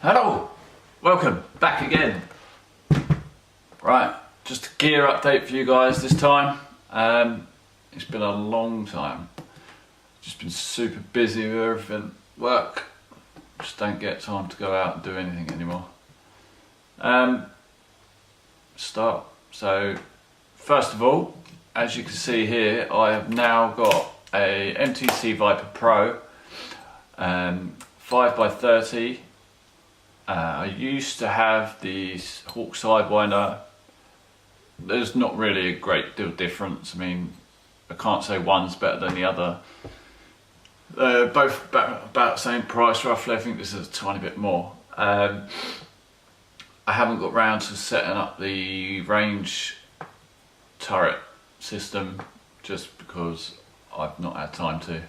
Hello, welcome back again. Right, just a gear update for you guys this time. It's been a long time. Just been super busy with everything. Work. Just don't get time to go out and do anything anymore. So first of all, as you can see here, I have now got a MTC Viper Pro 5x30. I used to have the Hawk Sidewinder. There's not really a great deal of difference. I mean, I can't say one's better than the other. Both about the same price roughly. I think this is a tiny bit more. I haven't got round to setting up the range turret system just because I've not had time to.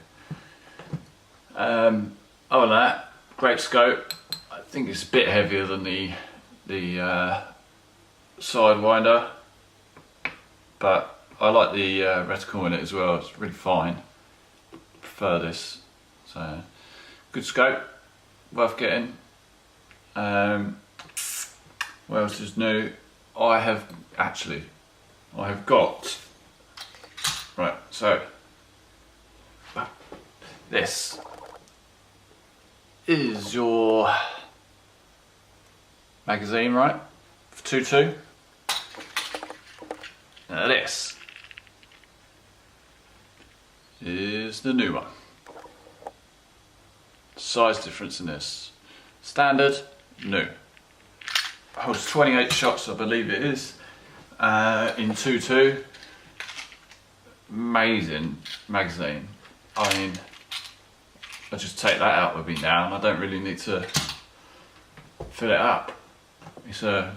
Other than that, great scope. I think it's a bit heavier than the Sidewinder, but I like the reticle in it as well. It's really fine. Prefer this. So good scope, worth getting. What else is new? I have got, right, so this is your magazine, right, for 2.2. Now this is the new one. Size difference in this. Standard, new. Holds 28 shots, I believe it is, in 2.2. Amazing magazine. I mean, I just take that out with me now and I don't really need to fill it up. It's a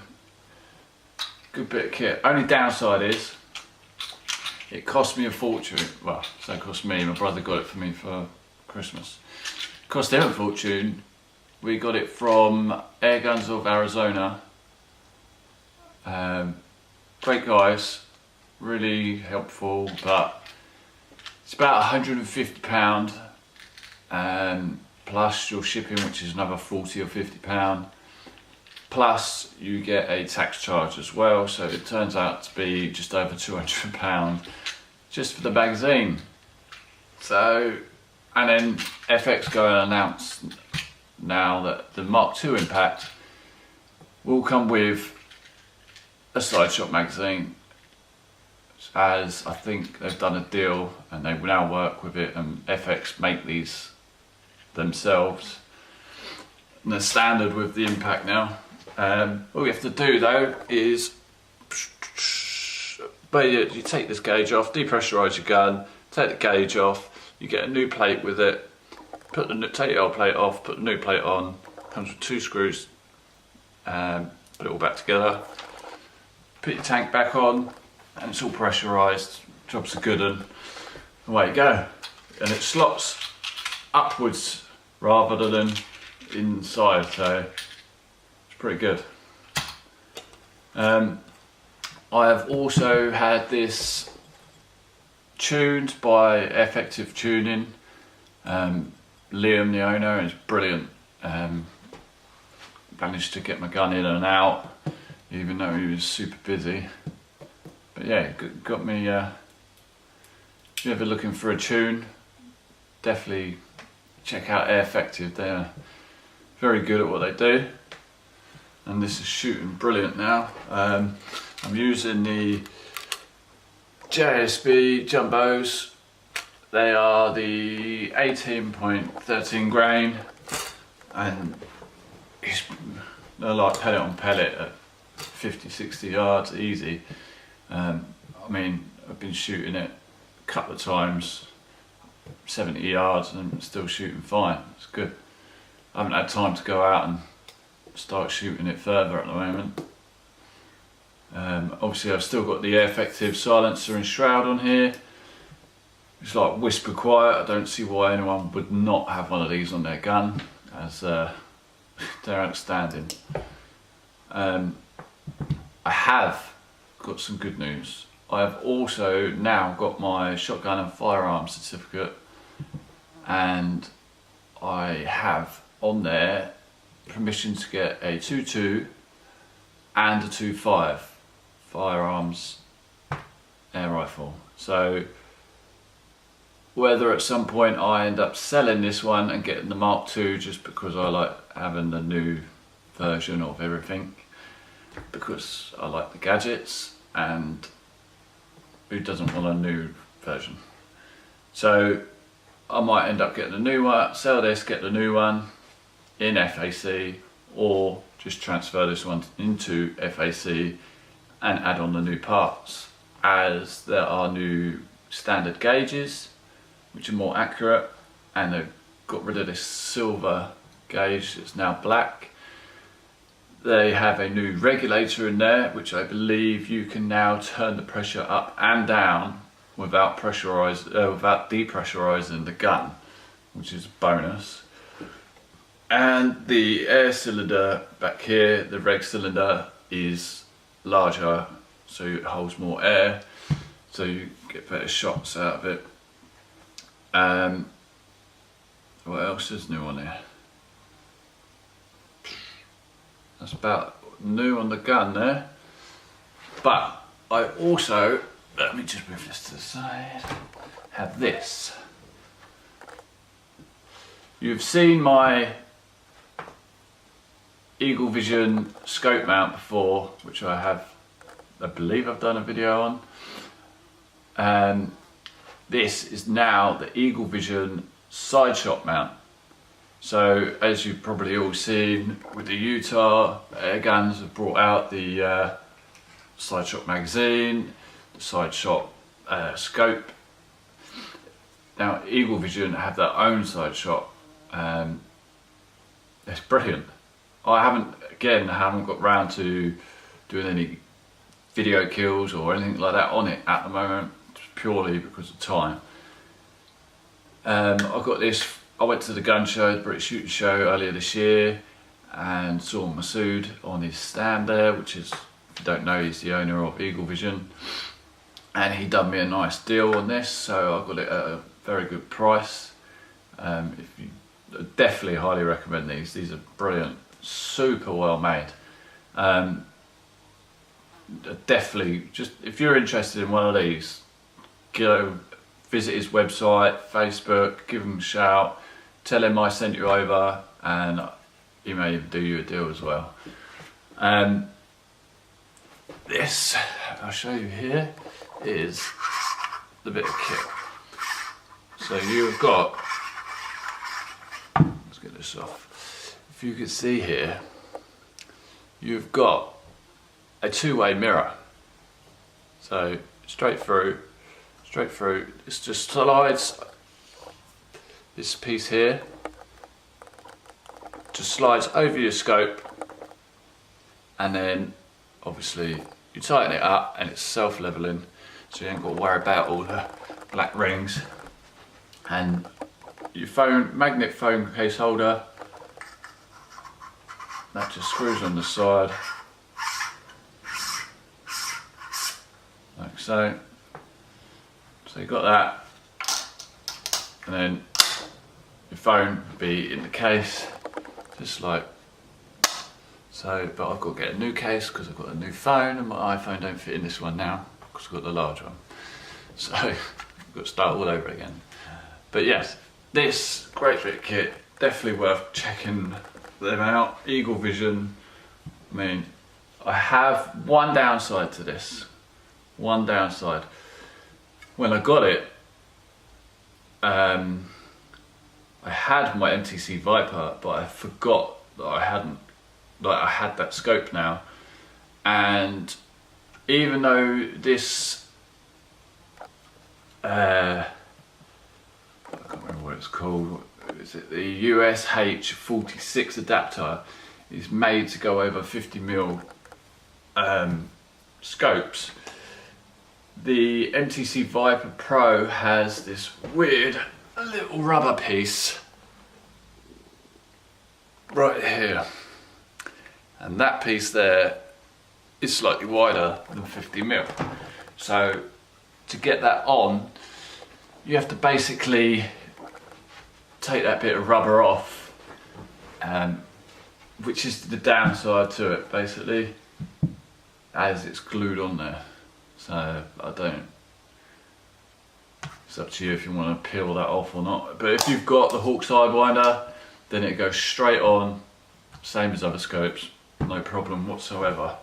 good bit of kit. Only downside is it cost me a fortune. Well, so it cost me, my brother got it for me for Christmas. It cost him a fortune. We got it from Air Guns of Arizona. Great guys, really helpful, but it's about £150 plus your shipping, which is another £40 or £50. Plus you get a tax charge as well, so it turns out to be just over £200 just for the magazine. So, and then FX go and announce now that the Mark II Impact will come with a side shot magazine, as I think they've done a deal and they will now work with it, and FX make these themselves. And they're standard with the Impact now. All you have to do though is you take this gauge off, depressurise your gun, take the gauge off, you get a new plate with it, take the old plate off, put the new plate on, comes with 2 screws, put it all back together, put your tank back on, and it's all pressurised, job's a good one, away you go. And it slots upwards rather than inside, so pretty good. I have also had this tuned by Effective Tuning. Liam, the owner, is brilliant. Managed to get my gun in and out, even though he was super busy. But yeah, got me. If you're ever looking for a tune, definitely check out Effective. They're very good at what they do. And this is shooting brilliant now. I'm using the JSB Jumbos. They are the 18.13 grain, and they're like pellet on pellet at 50-60 yards easy. I mean, I've been shooting it a couple of times, 70 yards, and still shooting fine. It's good. I haven't had time to go out and start shooting it further at the moment. Obviously I've still got the Effective silencer and shroud on here. It's like whisper quiet. I don't see why anyone would not have one of these on their gun, as they're outstanding. I have got some good news. I have also now got my shotgun and firearm certificate, and I have on there permission to get a 2.2 and a 2.5 firearms air rifle. So whether at some point I end up selling this one and getting the Mark II just because I like having the new version of everything, because I like the gadgets, and who doesn't want a new version? So I might end up getting a new one, sell this, get the new one in FAC, or just transfer this one into FAC and add on the new parts, as there are new standard gauges which are more accurate, and they've got rid of this silver gauge, it's now black. They have a new regulator in there, which I believe you can now turn the pressure up and down without depressurizing the gun, which is a bonus. And the air cylinder back here, the reg cylinder, is larger, so it holds more air, so you get better shots out of it. What else is new on here? That's about new on the gun there. But I also, let me just move this to the side, have this. You've seen my Eagle Vision scope mount before, which I believe I've done a video on. This is now the Eagle Vision side shot mount. So as you've probably all seen with the Utah, air guns have brought out the side shot magazine, the side shot scope. Now Eagle Vision have their own side shot. It's brilliant. I haven't got round to doing any video kills or anything like that on it at the moment, purely because of time. I got this, I went to the gun show, the British Shooting Show earlier this year, and saw Masood on his stand there, which is, if you don't know, he's the owner of Eagle Vision, and he done me a nice deal on this, so I got it at a very good price. Definitely highly recommend these. These are brilliant, super well made. Definitely, just if you're interested in one of these, go visit his website, Facebook, give him a shout, tell him I sent you over, and he may even do you a deal as well. This, I'll show you here, is the bit of kit. So you've got, let's get this off. If you can see here, you've got a two-way mirror. So straight through, it just slides, this piece here, just slides over your scope, and then obviously you tighten it up and it's self-leveling, so you ain't got to worry about all the black rings. And your phone, magnet phone case holder, that just screws on the side, like so. So you've got that, and then your phone will be in the case, just like so. But I've got to get a new case because I've got a new phone, and my iPhone don't fit in this one now because I've got the large one. So I've got to start all over again. But yes, this great bit of kit, definitely worth checking them out. Eagle Vision. I mean, I have one downside to this. One downside. When I got it, I had my MTC Viper, but I forgot that I hadn't, like I had that scope now. And even though this, I can't remember what it's called, is it the USH 46 adapter is made to go over 50mm scopes. The MTC Viper Pro has this weird little rubber piece right here, and that piece there is slightly wider than 50mm. So to get that on, you have to basically take that bit of rubber off, which is the downside to it basically, as it's glued on there. So I don't, it's up to you if you want to peel that off or not. But if you've got the Hawk Sidewinder, then it goes straight on, same as other scopes, no problem whatsoever.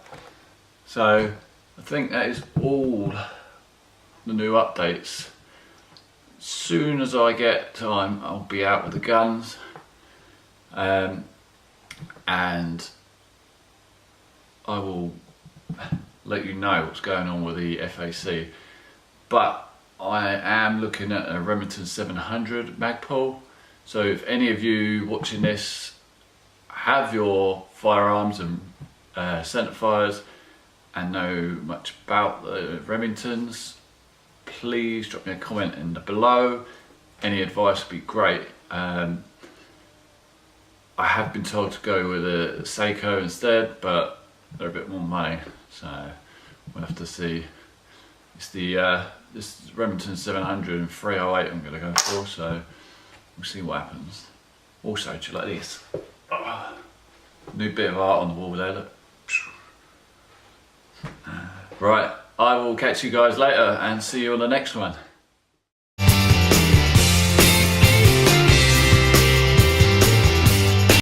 So I think that is all the new updates. As soon as I get time, I'll be out with the guns, and I will let you know what's going on with the FAC. But I am looking at a Remington 700 Magpul. So if any of you watching this have your firearms and centerfires and know much about the Remingtons, please drop me a comment in the below. Any advice would be great. I have been told to go with a Seiko instead, but they're a bit more money, so we'll have to see. It's the this Remington 700 and 308 I'm going to go for, so we'll see what happens. Also, do you like this? Oh, new bit of art on the wall there, look. Right, I will catch you guys later and see you on the next one.